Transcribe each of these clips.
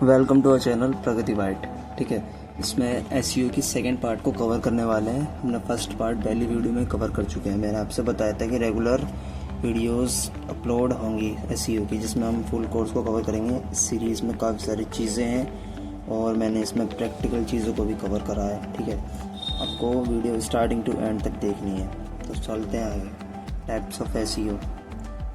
Welcome to our channel Pragati white. ठीक है, इसमें एसईओ की सेकंड पार्ट को कवर करने वाले हैं। हमने फर्स्ट पार्ट पहली वीडियो में कवर कर चुके हैं। मैंने आपसे बताया था कि रेगुलर वीडियोस अपलोड होंगी एसईओ की, जिसमें हम फुल कोर्स को कवर करेंगे। इस सीरीज़ में काफ़ी सारी चीज़ें हैं और मैंने इसमें प्रैक्टिकल चीज़ों को भी कवर करा है। ठीक है, आपको वीडियो स्टार्टिंग टू एंड तक देखनी है। तो चलते हैं आगे। टाइप्स ऑफ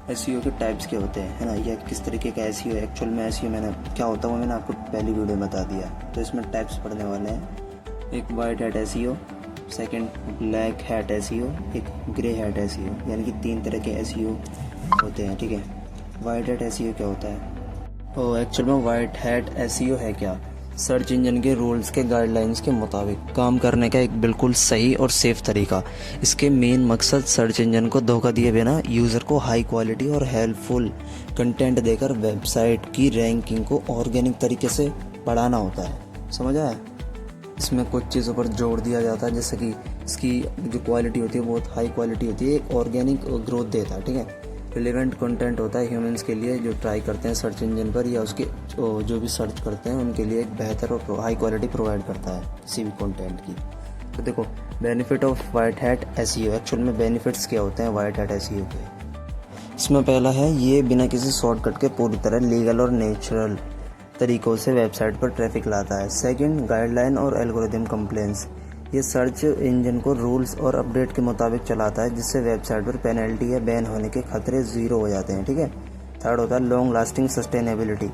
एसईओ के टाइप्स क्या होते हैं, है ना, या किस तरीके का एसईओ एक्चुअल में एसईओ मैंने क्या होता है वो मैंने आपको पहली वीडियो में बता दिया। तो इसमें टाइप्स पढ़ने वाले हैं। एक white hat SEO, second black hat SEO, एक ग्रे हैट एसईओ, यानी कि 3 तरह के एसईओ होते हैं। ठीक है, वाइट हैट एसईओ क्या होता है? और एक्चुअल में वाइट हैट एसईओ है क्या? सर्च इंजन के रूल्स के गाइडलाइंस के मुताबिक काम करने का एक बिल्कुल सही और सेफ तरीका। इसके मेन मकसद सर्च इंजन को धोखा दिए बिना यूज़र को हाई क्वालिटी और हेल्पफुल कंटेंट देकर वेबसाइट की रैंकिंग को ऑर्गेनिक तरीके से बढ़ाना होता है। समझ आया? इसमें कुछ चीज़ों पर जोर दिया जाता है, जैसे कि इसकी जो क्वालिटी होती है बहुत हाई क्वालिटी होती है, एक ऑर्गेनिक ग्रोथ देता है। ठीक है, रिलेवेंट कंटेंट होता है ह्यूमंस के लिए जो ट्राई करते हैं सर्च इंजन पर, या उसके जो भी सर्च करते हैं उनके लिए एक बेहतर और हाई क्वालिटी प्रोवाइड करता है किसी भी कंटेंट की। तो देखो, benefit of white hat SEO. Actual में बेनिफिट्स क्या होते हैं वाइट हैट एसईओ के? इसमें पहला है, ये बिना किसी शॉर्टकट के पूरी तरह लीगल और नेचुरल तरीक़ों से वेबसाइट पर ट्रैफिक लाता है। सेकंड, गाइडलाइन और एल्गोरिदम कंप्लेंट्स। ये सर्च इंजन को रूल्स और अपडेट के मुताबिक चलाता है, जिससे वेबसाइट पर पेनल्टी या बैन होने के खतरे ज़ीरो हो जाते हैं। ठीक है। थर्ड होता है लॉन्ग लास्टिंग सस्टेनेबिलिटी।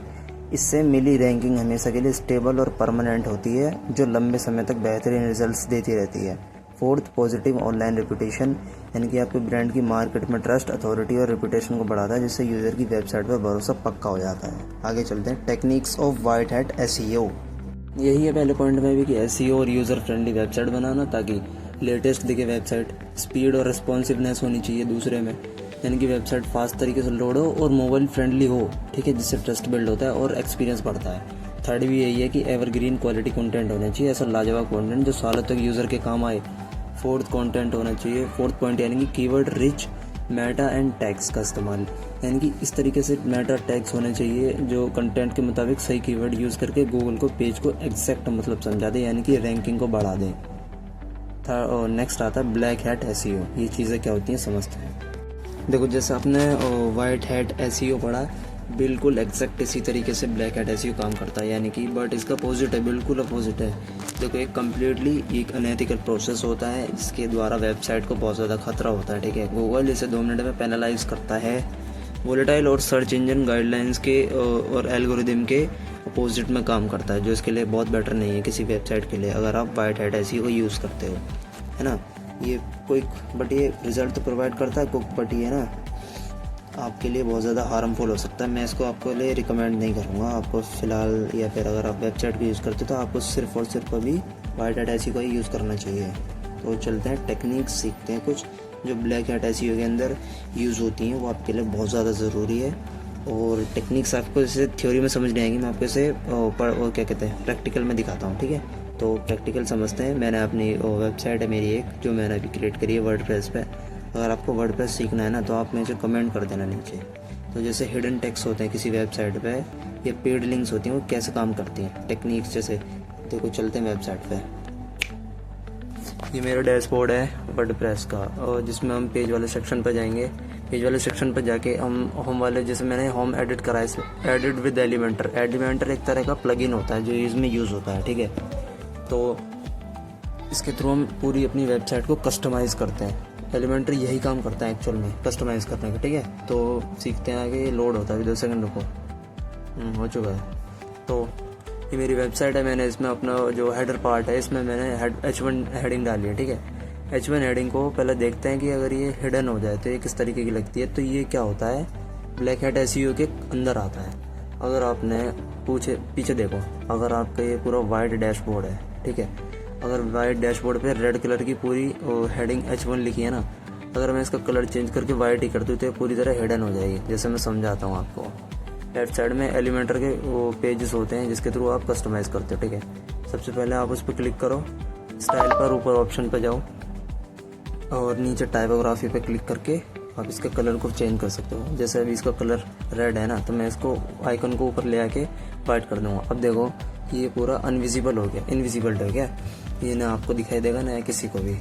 इससे मिली रैंकिंग हमेशा के लिए स्टेबल और परमानेंट होती है, जो लंबे समय तक बेहतरीन रिजल्ट्स देती रहती है। फोर्थ, पॉजिटिव ऑनलाइन रेपुटेशन, यानी कि आपके ब्रांड की मार्केट में ट्रस्ट, अथॉरिटी और रेपुटेशन को बढ़ाता है, जिससे यूज़र की वेबसाइट पर भरोसा पक्का हो जाता है। आगे चलते हैं, techniques of white hat SEO. यही है पहले पॉइंट में भी कि एसईओ और यूज़र फ्रेंडली वेबसाइट बनाना, ताकि लेटेस्ट दिखे वेबसाइट। स्पीड और रिस्पॉन्सिवनेस होनी चाहिए दूसरे में, यानी कि वेबसाइट फास्ट तरीके से लोड हो और मोबाइल फ्रेंडली हो। ठीक है, जिससे ट्रस्ट बिल्ड होता है और एक्सपीरियंस बढ़ता है। थर्ड भी यही है कि एवरग्रीन क्वालिटी कंटेंट होना चाहिए, ऐसा लाजवाब कंटेंट जो सालों तक यूज़र के काम आए। फोर्थ कंटेंट होना चाहिए, फोर्थ पॉइंट यानी कि keyword rich Meta and tags का इस्तेमाल, यानी कि इस तरीके से मेटा टैग्स होने चाहिए जो कंटेंट के मुताबिक सही कीवर्ड यूज़ करके गूगल को पेज को एग्जैक्ट मतलब समझा दे, यानी कि रैंकिंग को बढ़ा दें। और नेक्स्ट आता है ब्लैक हैट एसईओ। ये चीज़ें क्या होती हैं समझते हैं। देखो, जैसे आपने वाइट हैट एसईओ पढ़ा, बिल्कुल एग्जैक्ट इसी तरीके से ब्लैक हैट एसईओ काम करता है, यानी कि बट इसका अपोजिट है, बिल्कुल अपोजिट है। देखो, एक कम्प्लीटली एक अनएथिकल प्रोसेस होता है, इसके द्वारा वेबसाइट को बहुत ज़्यादा खतरा होता है। ठीक है, गूगल इसे 2 मिनट में पेनलाइज करता है। वोलेटाइल और सर्च इंजन गाइडलाइंस के और एल्गोरिदम के अपोजिट में काम करता है, जो इसके लिए बहुत बेटर नहीं है किसी वेबसाइट के लिए, अगर आप वाइट हैट एसईओ को यूज़ करते हो, है ना। ये क्विक, बट ये रिजल्ट तो प्रोवाइड करता है क्विक, बट ये ना आपके लिए बहुत ज़्यादा हार्मफुल हो सकता है। मैं इसको आपको लिए रिकमेंड नहीं करूँगा आपको फ़िलहाल, या फिर अगर आप वेबसाइट को यूज़ करते हो तो आपको सिर्फ और सिर्फ अभी वाइट हैट एसईओ का ही यूज़ करना चाहिए। तो चलते हैं टेक्निक्स सीखते हैं कुछ जो ब्लैक हैट एसईओ के अंदर यूज़ होती हैं, वो आपके लिए बहुत ज़्यादा ज़रूरी है। और टेक्निक्स आपको इसे थ्योरी में समझ नहीं आएंगी, मैं आपको इसे और क्या कहते हैं प्रैक्टिकल में दिखाता हूँ। ठीक है, तो प्रैक्टिकल समझते हैं। मैंने अपनी वेबसाइट है मेरी एक, जो मैंने अभी क्रिएट करी है वर्डप्रेस पे। अगर आपको वर्डप्रेस सीखना है ना, तो आप मुझे कमेंट कर देना नीचे। तो जैसे हिडन टेक्स्ट होते हैं किसी वेबसाइट पे, या पेड लिंक्स होती हैं, वो कैसे काम करती हैं टेक्निक्स। जैसे देखो, चलते हैं वेबसाइट पे। ये मेरा डैशबोर्ड है वर्डप्रेस का, और जिसमें हम पेज वाले सेक्शन पर जाएंगे। पेज वाले सेक्शन पर जाके हम होम वाले, जैसे मैंने होम एडिट करा है, एडिट विद एलिमेंटर। एलिमेंटर एक तरह का प्लगइन होता है जो इसमें यूज़ होता है। ठीक है, तो इसके थ्रू हम पूरी अपनी वेबसाइट को कस्टमाइज़ करते हैं। एलिमेंटर यही काम करता है एक्चुअल में, कस्टमाइज़ करने का। ठीक है, तो सीखते हैं आगे। ये लोड होता है, 2 सेकंड रुको। हो चुका है। तो ये मेरी वेबसाइट है, मैंने इसमें अपना जो हेडर पार्ट है, इसमें मैंने H1 हेडिंग डाली है। ठीक है, H1 हेडिंग को पहले देखते हैं कि अगर ये हिडन हो जाए तो ये किस तरीके की लगती है। तो ये क्या होता है, ब्लैक हैट एसईओ के अंदर आता है। अगर आपने पीछे देखो, अगर आपका ये पूरा वाइट डैशबोर्ड है, ठीक है, अगर वाइट डैशबोर्ड पे रेड कलर की पूरी हेडिंग H1 लिखी है ना, अगर मैं इसका कलर चेंज करके वाइट ही कर दूँ तो ये पूरी तरह हिडन हो जाएगी। जैसे मैं समझाता हूँ आपको। लेफ्ट साइड में एलिमेंटर के वो पेजेस होते हैं जिसके थ्रू आप कस्टमाइज़ करते हो। ठीक है, सबसे पहले आप उस पर क्लिक करो, स्टाइल पर ऊपर ऑप्शन पर जाओ, और नीचे टाइपोग्राफी पे क्लिक करके आप इसके कलर को चेंज कर सकते हो। जैसे अभी इसका कलर रेड है ना, तो मैं इसको आइकन को ऊपर ले आके वाइट कर दूंगा। अब देखो ये पूरा अनविजिबल हो गया, इनविजिबल हो गया, ये ना आपको दिखाई देगा ना किसी को भी।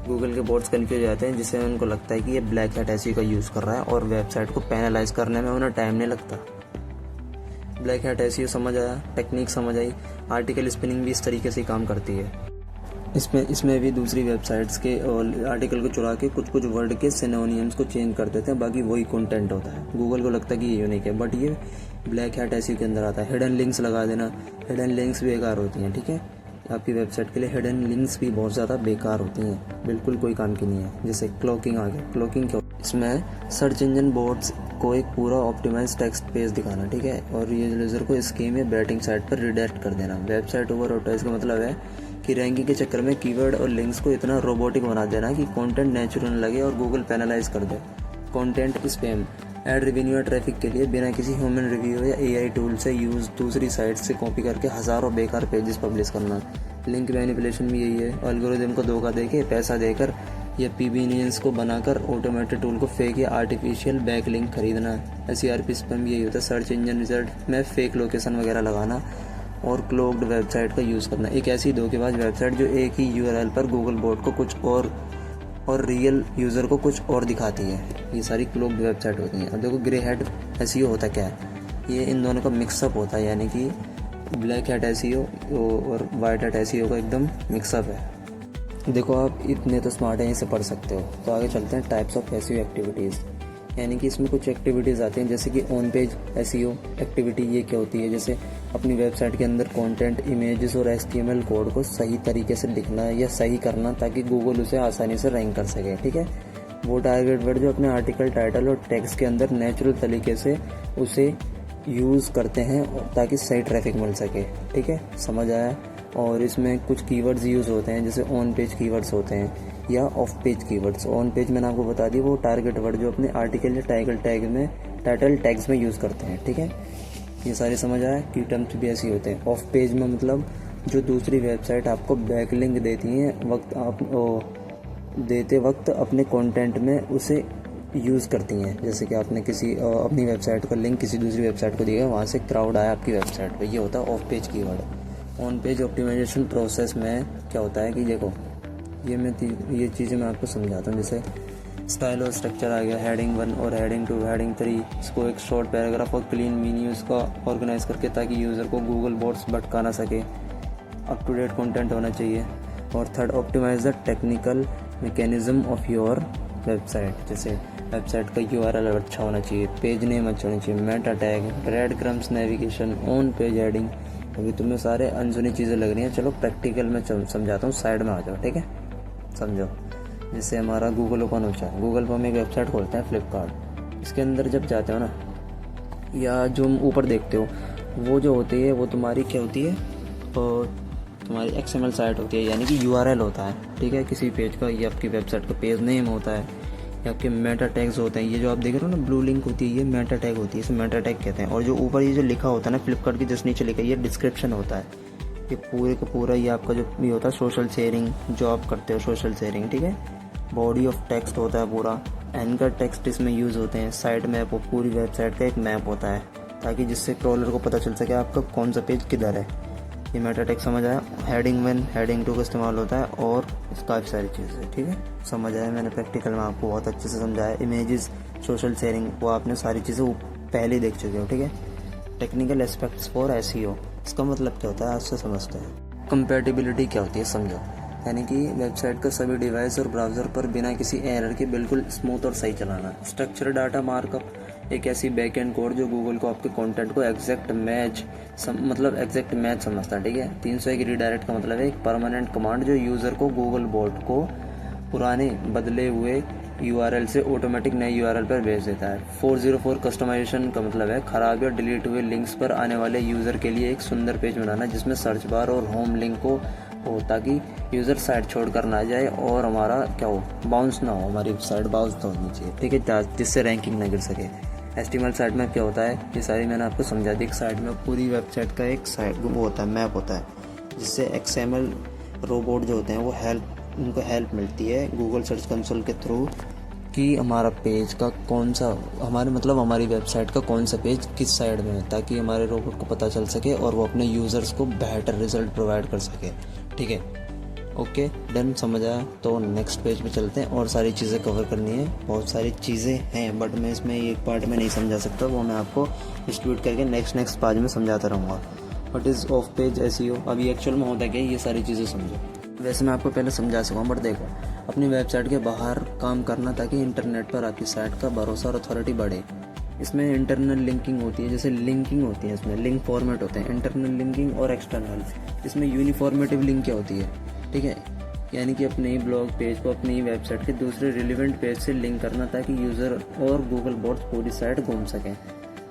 गूगल के बोर्ड्स कन्फ्यूज हो जाते हैं, जिससे उनको लगता है कि ये ब्लैक हैट एसईओ का यूज़ कर रहा है और वेबसाइट को पैनलाइज करने में उन्हें टाइम नहीं लगता। ब्लैक हैट एसईओ समझ आया, टेक्निक समझ आई। आर्टिकल स्पिनिंग भी इस तरीके से काम करती है। इसमें भी दूसरी वेबसाइट्स के आर्टिकल को चुरा के कुछ कुछ वर्ड के सिनोनियम्स को चेंज कर देते हैं, बाकी वही कंटेंट होता है। गूगल को लगता है कि ये यूनिक है, बट ये ब्लैक हैट एसईओ के अंदर आता है। हिडन लिंक्स लगा देना, हिडन लिंक्स बेकार होती हैं, ठीक है। आपकी वेबसाइट के लिए हिडन लिंक्स भी बहुत ज़्यादा बेकार होती हैं, बिल्कुल कोई काम की नहीं है। जैसे क्लॉकिंग आ गया, क्लॉकिंग क्या, इसमें सर्च इंजन बोर्ड्स को एक पूरा ऑप्टिमाइज टेक्स्ट पेज दिखाना, ठीक है, और ये यूजर को स्कीम या बैटिंग साइट पर रिडायरेक्ट कर देना। वेबसाइट ओवर ऑटो, इसका मतलब है कि रैंकिंग के चक्कर में कीवर्ड और लिंक्स को इतना रोबोटिक बना देना कि कंटेंट नेचुरल लगे और गूगल पेनलाइज कर दे। कंटेंट स्पैम, एड रेवेन्यू या ट्रैफिक के लिए बिना किसी ह्यूमन रिव्यू या एआई टूल से यूज दूसरी साइट से कॉपी करके हज़ारों बेकार पेजेस पब्लिश करना। लिंक मैनिपुलेशन भी यही है, एल्गोरिदम को धोखा देके पैसा देकर या पीबीनियंस को बनाकर ऑटोमेटेड टूल को फेक या आर्टिफिशियल बैक लिंक खरीदना। एसईआरपी स्पैम भी यही होता है, सर्च इंजन रिजल्ट में फेक लोकेशन वगैरह लगाना और क्लोग्ड वेबसाइट का यूज़ करना। एक ऐसी धोखेबाज वेबसाइट जो एक ही यूआरएल पर गूगल बोर्ड को कुछ और रियल यूज़र को कुछ और दिखाती है, ये सारी क्लोग्ड वेबसाइट होती हैं। अब देखो ग्रे हैट एसईओ होता क्या है, ये इन दोनों का मिक्सअप होता है, यानी कि ब्लैक हैट एसईओ और वाइट हैट एसईओ का एकदम मिक्सअप है। देखो आप इतने तो स्मार्ट हैं, इसे पढ़ सकते हो। तो आगे चलते हैं टाइप्स ऑफ एसईओ एक्टिविटीज़, यानी कि इसमें कुछ एक्टिविटीज़ आती हैं, जैसे कि ऑन पेज एसईओ एक्टिविटी। ये क्या होती है, जैसे अपनी वेबसाइट के अंदर कंटेंट, इमेजेस और एचटीएमएल कोड को सही तरीके से लिखना या सही करना ताकि गूगल उसे आसानी से रैंक कर सके, ठीक है। वो टारगेट वर्ड जो अपने आर्टिकल टाइटल और टेक्स्ट के अंदर नेचुरल तरीके से उसे यूज़ करते हैं ताकि सही ट्रैफिक मिल सके, ठीक है, समझ आया। और इसमें कुछ कीवर्ड्स यूज़ होते हैं, जैसे ऑन पेज कीवर्ड्स होते हैं या of page keywords. On page मैंने आपको बता दी, वो टारगेट वर्ड जो अपने आर्टिकल या टाइटल टैग्स में यूज़ करते हैं, ठीक है। ये सारे समझ आया। की टर्म्स भी ऐसे होते हैं। ऑफ पेज में मतलब जो दूसरी वेबसाइट आपको बैकलिंक देती हैं देते वक्त अपने कंटेंट में उसे यूज़ करती हैं, जैसे कि आपने किसी अपनी वेबसाइट का लिंक किसी दूसरी वेबसाइट को दिया, वहाँ से क्राउड आया आपकी वेबसाइट पे, ये होता है off page keyword. On page optimisation process में क्या होता है कि देखो ये चीज़ें मैं आपको समझाता हूँ। जैसे स्टाइल और स्ट्रक्चर आ गया, हेडिंग 1 और हेडिंग 2, हेडिंग 3, इसको एक शॉर्ट पैराग्राफ और क्लीन मेन्यूज का ऑर्गेनाइज करके ताकि यूज़र को गूगल बोर्ड्स भटका ना सके, अप टू डेट कंटेंट होना चाहिए। और third, optimise the technical mechanism of your website, जैसे वेबसाइट का यूआरएल अच्छा होना चाहिए, पेज नेम अच्छा होना चाहिए, meta tag, breadcrumbs, navigation, on page heading. अभी तुम्हें सारे अनसुनी चीज़ें लग रही हैं, चलो प्रैक्टिकल में समझाता हूँ, साइड में आ जाओ, ठीक है, समझो। जैसे हमारा गूगल ओपन होता है, गूगल पर हम एक वेबसाइट खोलते हैं फ्लिपकार्ट, इसके अंदर जब जाते हो ना, या जो ऊपर देखते हो, वो जो होती है वो तुम्हारी क्या होती है, और तुम्हारी एक्सएमएल साइट होती है, यानी कि यूआरएल होता है, ठीक है, किसी पेज का। ये आपकी वेबसाइट का पेज नेम होता है, या आपके मेटा टैग्स होते हैं। ये जो आप देख रहे हो ना ब्लू लिंक होती है, ये मेटा टैग होती है, इसे मेटा टैग कहते हैं। और जो ऊपर ये जो लिखा होता है ना फ्लिपकार्ट के जस्ट नीचे लिखा है, ये डिस्क्रिप्शन होता है। ये पूरे का पूरा ये आपका जो ये होता है सोशल शेयरिंग, जो आप करते हो सोशल शेयरिंग, ठीक है। बॉडी ऑफ टेक्स्ट होता है पूरा, एंकर टेक्स्ट इसमें यूज़ होते हैं। साइट मैप, पूरी वेबसाइट का एक मैप होता है ताकि जिससे क्रॉलर को पता चल सके आपका कौन सा पेज किधर है। ये मेटा टैग समझ आया। हेडिंग 1, हेडिंग 2 का इस्तेमाल होता है और काफ़ी सारी चीज़ें, ठीक है, समझ आया। मैंने प्रैक्टिकल में आपको बहुत अच्छे से समझाया। इमेजेस, सोशल शेयरिंग, वो आपने सारी चीज़ें पहले ही देख चुके हो, ठीक है। टेक्निकल एस्पेक्ट्स फॉर एसईओ, इसका मतलब क्या होता है आज से समझते हैं। कंपैटिबिलिटी क्या होती है समझो, यानी कि वेबसाइट का सभी डिवाइस और ब्राउज़र पर बिना किसी एरर के बिल्कुल स्मूथ और सही चलाना। स्ट्रक्चर डाटा मार्कअप, एक ऐसी बैकएंड कोड जो गूगल को आपके कंटेंट को एग्जैक्ट मैच समझता है, ठीक है। 301 रीडायरेक्ट का मतलब है एक परमानेंट कमांड जो यूज़र को गूगल बोर्ड को पुराने बदले हुए यूआरएल से ऑटोमेटिक नए यूआरएल पर भेज देता है। 404 कस्टमाइजेशन का मतलब है खराब या डिलीट हुए लिंक्स पर आने वाले यूज़र के लिए एक सुंदर पेज बनाना जिसमें सर्च बार और होम लिंक हो ताकि यूज़र साइट छोड़कर ना जाए और हमारा क्या हो, बाउंस ना हो, हमारी साइट बाउंस ना होनी चाहिए, ठीक है, जिससे रैंकिंग ना गिर सके। एचटीएमएल साइट में क्या होता है, ये सारी मैंने आपको समझा दी। एक साइट में पूरी वेबसाइट का एक साइट वो होता है, मैप होता है, जिससे एक्सएमएल रोबोट जो होते हैं वो उनको हेल्प मिलती है गूगल सर्च कंसोल के थ्रू कि हमारा पेज का कौन सा, हमारी वेबसाइट का कौन सा पेज किस साइड में है, ताकि हमारे रोबोट को पता चल सके और वो अपने यूज़र्स को बेहतर रिजल्ट प्रोवाइड कर सके। ठीक है, ओके डन, समझ आया। तो नेक्स्ट पेज पे चलते हैं, और सारी चीज़ें कवर करनी है, बहुत सारी चीज़ें हैं, बट मैं इसमें एक पार्ट में नहीं समझा सकता, वो मैं आपको डिस्ट्रीब्यूट करके नेक्स्ट पार्ट में समझाता रहूँगा। What is of page SEO, अभी एक्चुअल में होता क्या है, ये सारी चीज़ें समझो। वैसे मैं आपको पहले समझा सकूँ, बट देखो, अपनी वेबसाइट के बाहर काम करना ताकि इंटरनेट पर आपकी साइट का भरोसा और अथॉरिटी बढ़े। इसमें इंटरनल लिंकिंग होती है, जैसे लिंकिंग होती है, इसमें लिंक फॉर्मेट होते हैं, इंटरनल लिंकिंग और एक्सटर्नल। इसमें यूनिफॉर्मेटिव लिंक क्या होती है, ठीक है, यानी कि अपने ही ब्लॉग पेज को अपनी ही वेबसाइट के दूसरे रिलेवेंट पेज से लिंक करना ताकि यूज़र और गूगल बॉट्स पूरी साइट घूम सकें।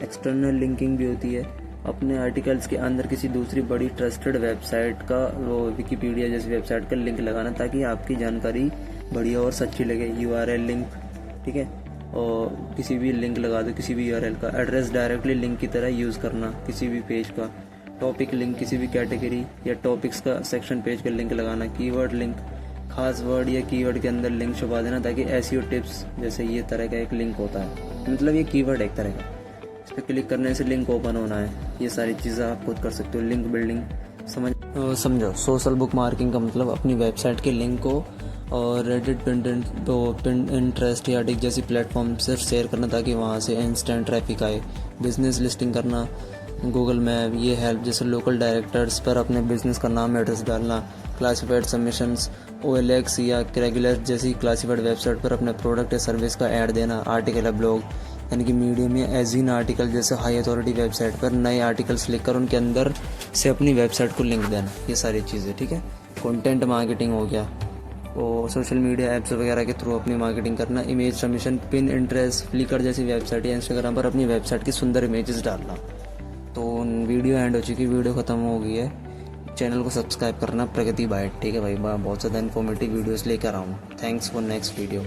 एक्सटर्नल लिंकिंग भी होती है, अपने आर्टिकल्स के अंदर किसी दूसरी बड़ी ट्रस्टेड वेबसाइट का, वो विकिपीडिया जैसी वेबसाइट का लिंक लगाना ताकि आपकी जानकारी बढ़िया और सच्ची लगे। यूआरएल लिंक, ठीक है, और किसी भी लिंक लगा दो, किसी भी यूआरएल का एड्रेस डायरेक्टली लिंक की तरह यूज़ करना किसी भी पेज का। टॉपिक लिंक, किसी भी कैटेगरी या टॉपिक्स का सेक्शन पेज का लिंक लगाना। कीवर्ड लिंक, खास वर्ड या कीवर्ड के अंदर लिंक छुपा देना ताकि एसईओ टिप्स जैसे ये तरह का एक लिंक होता है, मतलब ये कीवर्ड एक तरह का, इस पर क्लिक करने से लिंक ओपन होना है। ये सारी चीज़ें आप खुद कर सकते हो। लिंक बिल्डिंग समझो। सोशल बुक मार्किंग का मतलब अपनी वेबसाइट के लिंक को और रेडिट, पिंटरेस्ट या डिक जैसी प्लेटफॉर्म से शेयर करना ताकि वहाँ से इंस्टेंट ट्रैफिक आए। बिजनेस लिस्टिंग करना, गूगल मैप, ये हेल्प जैसे लोकल डायरेक्टर्स पर अपने बिजनेस का नाम एड्रेस डालना। क्लासिफाइड सबमिशंस, OLX या रेगुलर जैसी क्लासिफाइड वेबसाइट पर अपने प्रोडक्ट या सर्विस का ऐड देना। आर्टिकल या ब्लॉग, यानी कि मीडियम या एजीन आर्टिकल जैसे हाई अथॉरिटी वेबसाइट पर नए आर्टिकल्स लिखकर उनके अंदर से अपनी वेबसाइट को लिंक देना। ये सारी चीज़ें, ठीक है। कंटेंट मार्केटिंग हो गया, और सोशल मीडिया ऐप्स वगैरह के थ्रू अपनी मार्केटिंग करना। Image submission, Pinterest, Flickr जैसी वेबसाइट या इंस्टाग्राम पर अपनी वेबसाइट की सुंदर इमेजेस डालना। तो वीडियो एंड हो चुकी, वीडियो ख़त्म हो गई है। चैनल को सब्सक्राइब करना प्रगति बाइट, ठीक है भाई, बहुत ज़्यादा इन्फॉर्मेटिव वीडियोस लेकर आऊँ। Thanks for next video.